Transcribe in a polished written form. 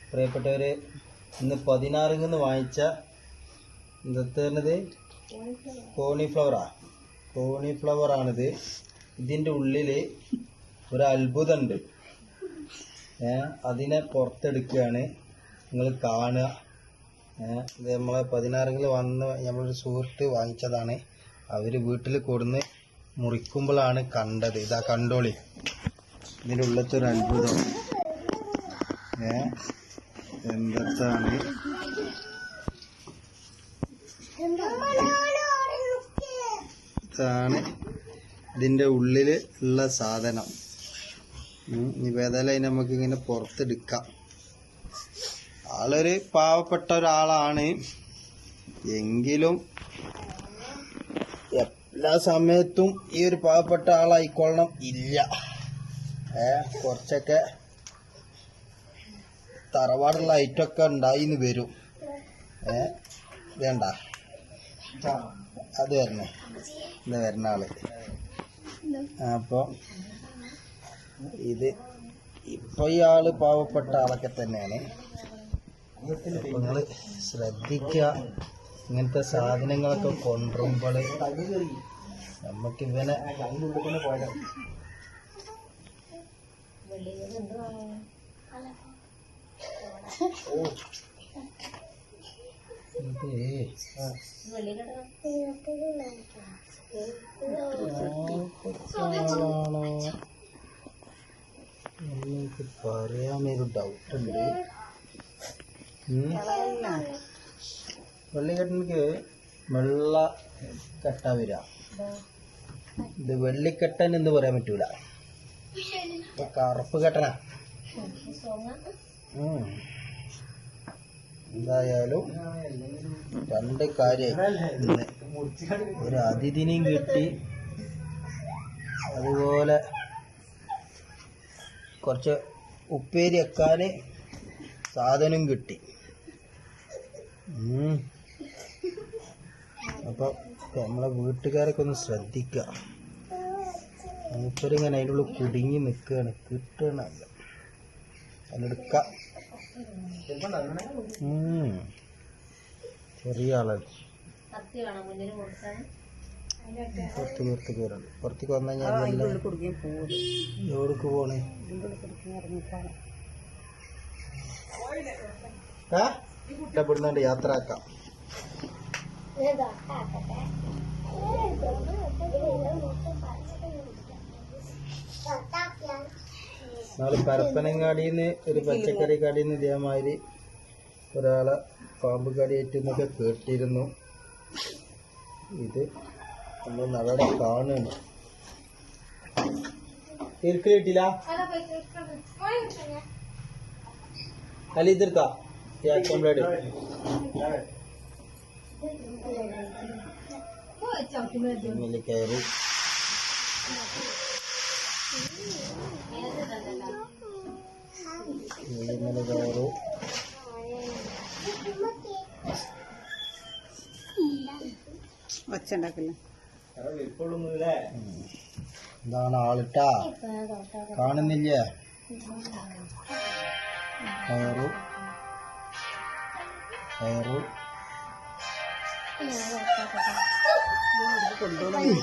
പ്രിയപ്പെട്ടവര്, ഇന്ന് 16 വാങ്ങിച്ച എന്താ കോളിഫ്ലവറാണിത്. ഇതിൻ്റെ ഉള്ളിൽ ഒരു അത്ഭുതമുണ്ട്. അതിനെ പുറത്തെടുക്കുകയാണ്, നിങ്ങൾ കാണുക. ഇത് നമ്മളെ 16 വന്ന് നമ്മളൊരു സുഹൃത്ത് വാങ്ങിച്ചതാണ്. അവർ വീട്ടിൽ കൊടുന്ന് മുറിക്കുമ്പോഴാണ് കണ്ടത്. ഇതാ കണ്ടോളി, ഇതിൻ്റെ ഉള്ളത്തെ ഒരു അത്ഭുതം. എന്താണ് ഇതാണ് ഇതിൻ്റെ ഉള്ളിൽ ഉള്ള സാധനം. ഇപ്പം ഏതായാലും നമുക്കിങ്ങനെ പുറത്തെടുക്കാം. ആളൊരു പാവപ്പെട്ട ഒരാളാണ്, എങ്കിലും എല്ലാ സമയത്തും ഈ ഒരു പാവപ്പെട്ട ആളായിക്കൊള്ളണം ഇല്ല. കുറച്ചൊക്കെ തറവാടുള്ള ഐറ്റമൊക്കെ ഉണ്ടായിന്ന് വരും. വേണ്ട അത് വരണേ, ഇത് വരുന്ന ആള്. അപ്പോൾ ഇത് ഇപ്പോൾ ഈ ആള് പാവപ്പെട്ട ആളൊക്കെ തന്നെയാണ്. അപ്പോൾ നിങ്ങൾ ശ്രദ്ധിക്കുക, ഇങ്ങനത്തെ സാധനങ്ങളൊക്കെ കൊണ്ടുവരുമ്പോൾ നമുക്ക് ഇവനെ എനിക്ക് പറയാനൊരു ഡൗട്ടുണ്ട്. വെള്ളിക്കെട്ടനിക്ക് വെള്ള കെട്ട വരിക. ഇത് വെള്ളിക്കെട്ടൻ എന്ന് പറയാൻ പറ്റൂല, കറുപ്പ് കെട്ടനാ. എന്തായാലും രണ്ട് കാര്യമായി. ഇന്ന് ഒരു അതിഥിനെയും കിട്ടി, അതുപോലെ കുറച്ച് ഉപ്പേരി വെക്കാൻ സാധനം കിട്ടി. അപ്പം നമ്മളെ വീട്ടുകാരൊക്കെ ഒന്ന് ശ്രദ്ധിക്കുക. മൂപ്പരിങ്ങനെ അതിൻ്റെ ഉള്ളിൽ കുടുങ്ങി നിൽക്കുകയാണ്, കിട്ടണല്ല അതിനെടുക്കാം. ചെറിയ ആളാണ്. പുറത്തേക്ക് വരണം. പുറത്തേക്ക് വന്നു കഴിഞ്ഞാൽ എവിടേക്ക് പോണേ? ഇഷ്ടപ്പെടുന്നുണ്ട്, യാത്ര ആക്കാം. നാളെ പരപ്പനങ്ങാടിന്ന് ഒരു പച്ചക്കറി കടയിൽ നിന്ന് ഇതേമാതിരി ഒരാളെ പാമ്പ് കടിയേറ്റെന്നൊക്കെ കേട്ടിരുന്നു. ഇത് നമ്മൾ നടടെ കാണുന്നു. തിരക്ക് കിട്ടില്ല അല്ല, ഇതെടുക്കാം കയറി. എന്താണ് ആളിട്ടാ കാണുന്നില്ലേ? കയറു കൊണ്ടുപോകും.